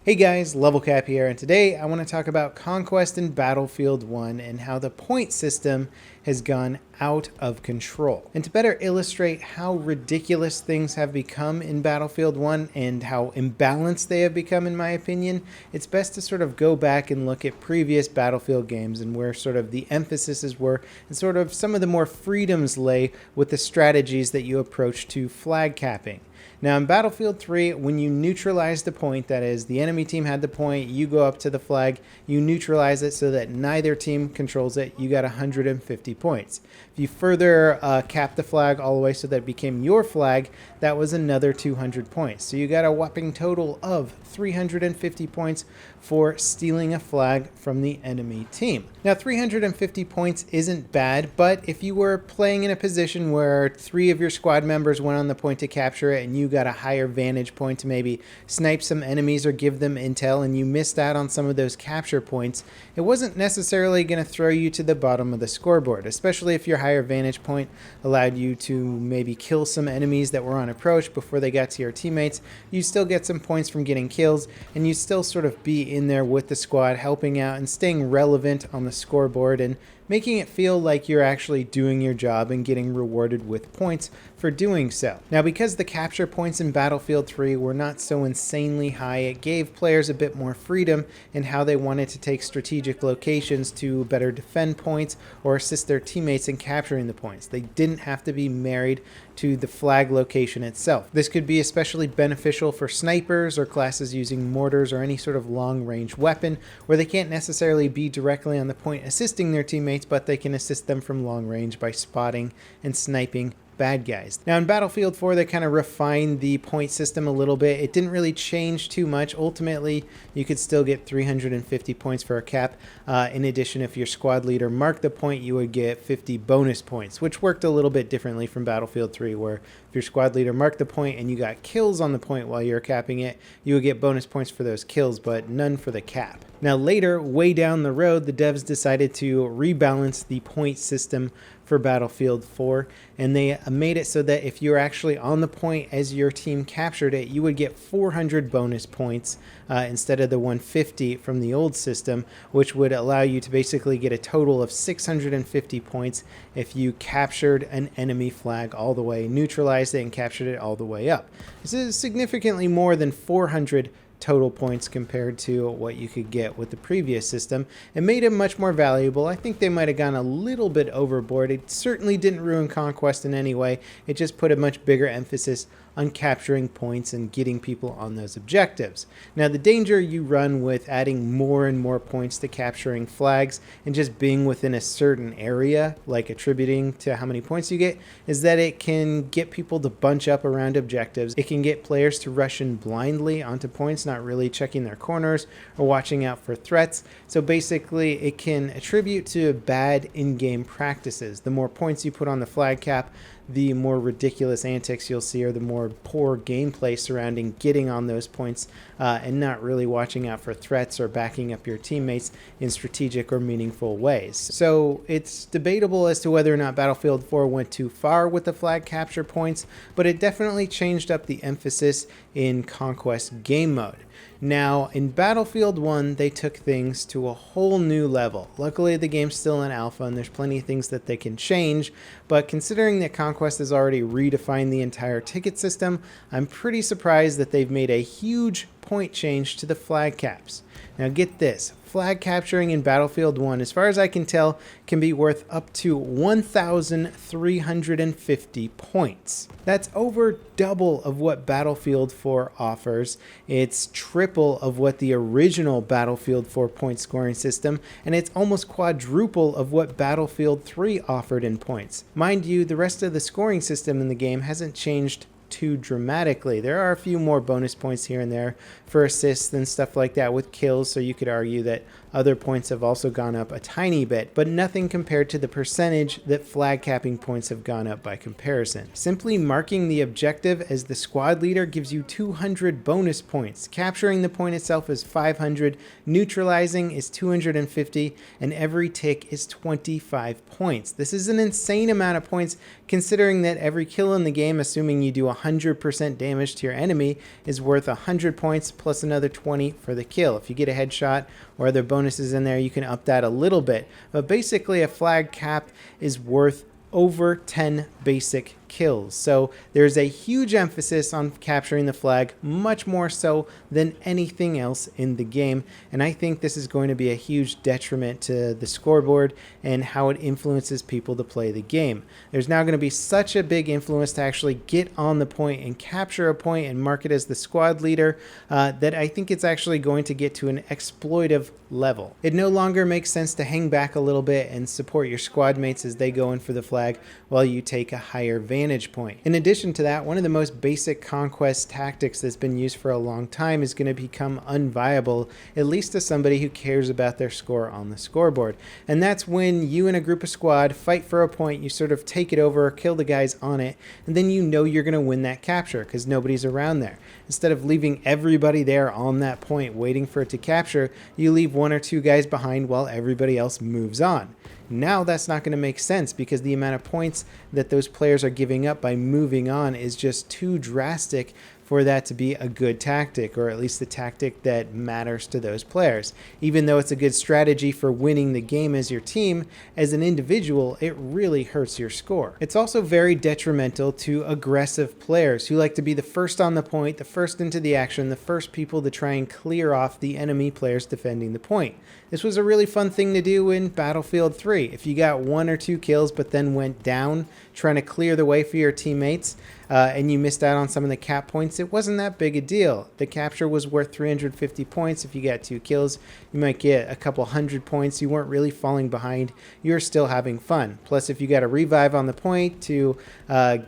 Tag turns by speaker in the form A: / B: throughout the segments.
A: Hey guys, Level Cap here, and today I want to talk about Conquest in Battlefield 1 and how the point system has gone out of control. And to better illustrate how ridiculous things have become in Battlefield 1 and how imbalanced they have become in my opinion, it's best to sort of go back and look at previous Battlefield games and where sort of the emphases were and sort of some of the more freedoms lay with the strategies that you approach to flag capping. Now in Battlefield 3, when you neutralize the point, that is, the enemy team had the point, you go up to the flag, you neutralize it so that neither team controls it, you got 150 points. If you further cap the flag all the way so that it became your flag, that was another 200 points. So you got a whopping total of 350 points for stealing a flag from the enemy team. Now 350 points isn't bad, but if you were playing in a position where 3 of your squad members went on the point to capture it and you got a higher vantage point to maybe snipe some enemies or give them intel and you missed out on some of those capture points, it wasn't necessarily going to throw you to the bottom of the scoreboard, especially if your higher vantage point allowed you to maybe kill some enemies that were on approach before they got to your teammates. You still get some points from getting kills and you still sort of be in there with the squad helping out and staying relevant on the scoreboard and making it feel like you're actually doing your job and getting rewarded with points for doing so. Now, because the capture points in Battlefield 3 were not so insanely high, it gave players a bit more freedom in how they wanted to take strategic locations to better defend points or assist their teammates in capturing the points. They didn't have to be married to the flag location itself. This could be especially beneficial for snipers or classes using mortars or any sort of long-range weapon where they can't necessarily be directly on the point assisting their teammates, but they can assist them from long range by spotting and sniping bad guys. Now in Battlefield 4 they kind of refined the point system a little bit. It didn't really change too much. Ultimately you could still get 350 points for a cap. In addition, if your squad leader marked the point, you would get 50 bonus points, which worked a little bit differently from Battlefield 3, where if your squad leader marked the point and you got kills on the point while you're capping it, you would get bonus points for those kills, but none for the cap. Now later, way down the road, the devs decided to rebalance the point system for Battlefield 4, and they made it so that if you're actually on the point as your team captured it, you would get 400 bonus points instead of the 150 from the old system, which would allow you to basically get a total of 650 points if you captured an enemy flag all the way, neutralized it, and captured it all the way up. This is significantly more than 400 total points compared to what you could get with the previous system. It made it much more valuable. I think they might have gone a little bit overboard. It certainly didn't ruin Conquest in any way. It just put a much bigger emphasis on capturing points and getting people on those objectives. Now the danger you run with adding more and more points to capturing flags and just being within a certain area, like attributing to how many points you get, is that it can get people to bunch up around objectives. It can get players to rush in blindly onto points, not really checking their corners or watching out for threats. So basically it can attribute to bad in-game practices. The more points you put on the flag cap, the more ridiculous antics you'll see, or the more poor gameplay surrounding getting on those points and not really watching out for threats or backing up your teammates in strategic or meaningful ways. So it's debatable as to whether or not Battlefield 4 went too far with the flag capture points, but it definitely changed up the emphasis in Conquest game mode. Now, in Battlefield 1, they took things to a whole new level. Luckily, the game's still in alpha, and there's plenty of things that they can change, but considering that Conquest has already redefined the entire ticket system, I'm pretty surprised that they've made a huge point change to the flag caps. Now get this, flag capturing in Battlefield 1, as far as I can tell, can be worth up to 1,350 points. That's over double of what Battlefield 4 offers. It's triple of what the original Battlefield 4 point scoring system, and it's almost quadruple of what Battlefield 3 offered in points. Mind you, the rest of the scoring system in the game hasn't changed too dramatically. There are a few more bonus points here and there for assists and stuff like that with kills, so you could argue that Other points have also gone up a tiny bit, but nothing compared to the percentage that flag capping points have gone up by comparison. Simply marking the objective as the squad leader gives you 200 bonus points. Capturing the point itself is 500, neutralizing is 250, and every tick is 25 points. This is an insane amount of points considering that every kill in the game, assuming you do 100% damage to your enemy, is worth 100 points plus another 20 for the kill. If you get a headshot or other bonuses in there, you can up that a little bit. But basically a flag cap is worth over 10 basic kills. So there's a huge emphasis on capturing the flag, much more so than anything else in the game. And I think this is going to be a huge detriment to the scoreboard and how it influences people to play the game. There's now going to be such a big influence to actually get on the point and capture a point and mark it as the squad leader that I think it's actually going to get to an exploitive level. It no longer makes sense to hang back a little bit and support your squad mates as they go in for the flag while you take a higher vantage point. In addition to that, one of the most basic conquest tactics that's been used for a long time is going to become unviable, at least to somebody who cares about their score on the scoreboard. And that's when you and a group of squad fight for a point, you sort of take it over, kill the guys on it, and then you know you're going to win that capture because nobody's around there. Instead of leaving everybody there on that point waiting for it to capture, you leave one or two guys behind while everybody else moves on. Now that's not going to make sense because the amount of points that those players are giving up by moving on is just too drastic for that to be a good tactic, or at least the tactic that matters to those players. Even though it's a good strategy for winning the game as your team, as an individual, it really hurts your score. It's also very detrimental to aggressive players who like to be the first on the point, the first into the action, the first people to try and clear off the enemy players defending the point. This was a really fun thing to do in Battlefield 3. If you got 1 or 2 kills but then went down trying to clear the way for your teammates, and you missed out on some of the cap points, it wasn't that big a deal. The capture was worth 350 points. If you got 2 kills, you might get a couple hundred points. You weren't really falling behind. You're still having fun. Plus, if you got a revive on the point to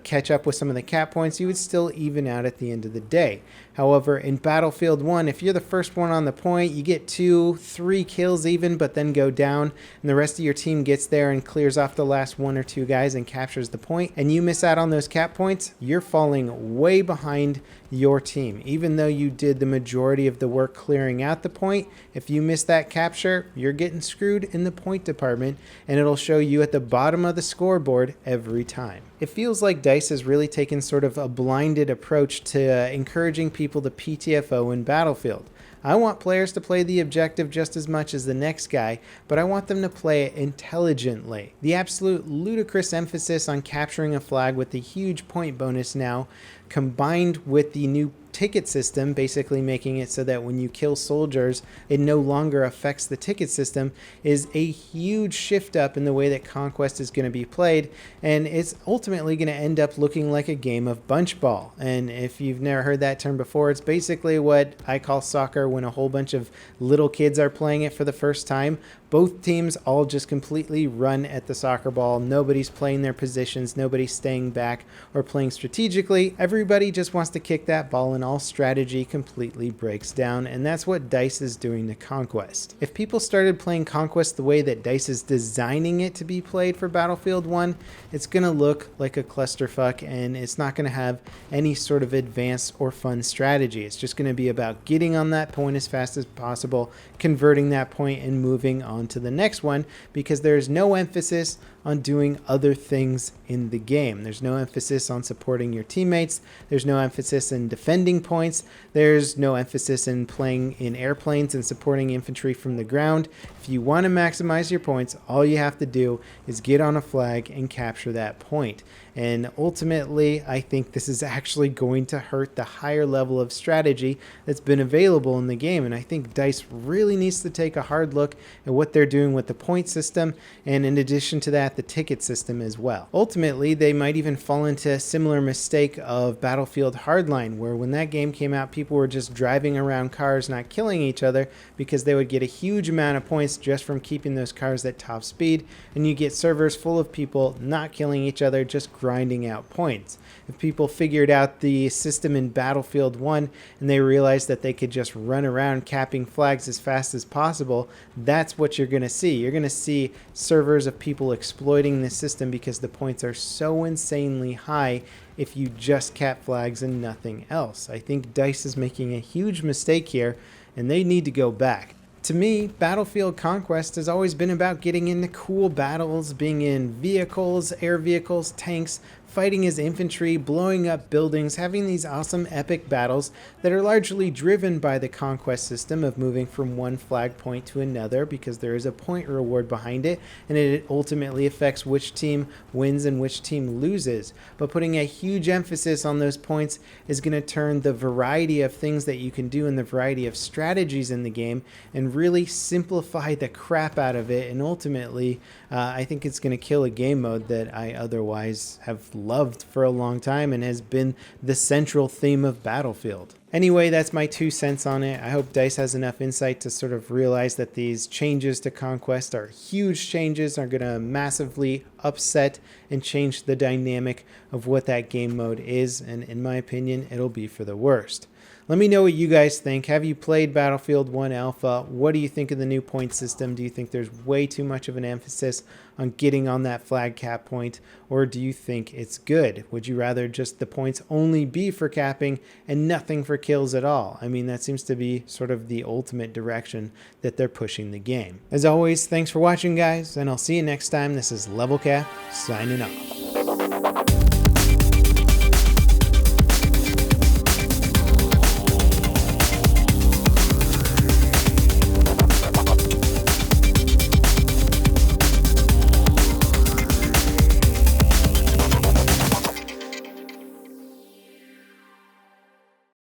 A: catch up with some of the cap points, you would still even out at the end of the day. However, in Battlefield 1, if you're the first one on the point, you get 2, 3 kills even, but then go down, and the rest of your team gets there and clears off the last 1 or 2 guys and captures the point, and you miss out on those cap points, you're falling way behind your team. Even though you did the majority of the work clearing out the point, if you miss that capture, you're getting screwed in the point department, and it'll show you at the bottom of the scoreboard every time. It feels like DICE has really taken sort of a blinded approach to encouraging people to PTFO in Battlefield. I want players to play the objective just as much as the next guy, but I want them to play it intelligently. The absolute ludicrous emphasis on capturing a flag with the huge point bonus now, combined with the new ticket system, basically making it so that when you kill soldiers, it no longer affects the ticket system, is a huge shift up in the way that Conquest is going to be played, and it's ultimately going to end up looking like a game of bunch ball. And if you've never heard that term before, it's basically what I call soccer when a whole bunch of little kids are playing it for the first time. Both teams all just completely run at the soccer ball. Nobody's playing their positions. Nobody's staying back or playing strategically. Everybody just wants to kick that ball, and all strategy completely breaks down. And that's what DICE is doing to Conquest. If people started playing Conquest the way that DICE is designing it to be played for Battlefield 1, it's going to look like a clusterfuck, and it's not going to have any sort of advanced or fun strategy. It's just going to be about getting on that point as fast as possible, converting that point, and moving on to the next one, because there's no emphasis on doing other things in the game. There's no emphasis on supporting your teammates. There's no emphasis in defending points. There's no emphasis in playing in airplanes and supporting infantry from the ground. If you want to maximize your points, all you have to do is get on a flag and capture that point. And ultimately, I think this is actually going to hurt the higher level of strategy that's been available in the game. And I think DICE really needs to take a hard look at what they're doing with the point system, and in addition to that, the ticket system as well. Ultimately, they might even fall into a similar mistake of Battlefield Hardline, where when that game came out, people were just driving around cars not killing each other because they would get a huge amount of points just from keeping those cars at top speed, and you get servers full of people not killing each other, just grinding out points. If people figured out the system in Battlefield 1 and they realized that they could just run around capping flags as fast as possible, that's what you're going to see. You're going to see servers of people exploiting this system because the points are so insanely high if you just cap flags and nothing else. I think DICE is making a huge mistake here, and they need to go back. To me, Battlefield Conquest has always been about getting into cool battles, being in vehicles, air vehicles, tanks, fighting as infantry, blowing up buildings, having these awesome epic battles that are largely driven by the Conquest system of moving from one flag point to another because there is a point reward behind it, and it ultimately affects which team wins and which team loses. But putting a huge emphasis on those points is going to turn the variety of things that you can do and the variety of strategies in the game and really simplify the crap out of it, and ultimately I think it's going to kill a game mode that I otherwise have loved for a long time and has been the central theme of Battlefield. Anyway, that's my 2 cents on it. I hope DICE has enough insight to sort of realize that these changes to Conquest are huge changes, are going to massively upset and change the dynamic of what that game mode is, and in my opinion, it'll be for the worst. Let me know what you guys think. Have you played Battlefield 1 Alpha? What do you think of the new point system? Do you think there's way too much of an emphasis on getting on that flag cap point? Or do you think it's good? Would you rather just the points only be for capping and nothing for kills at all? I mean, that seems to be sort of the ultimate direction that they're pushing the game. As always, thanks for watching, guys, and I'll see you next time. This is Level Cap, signing off.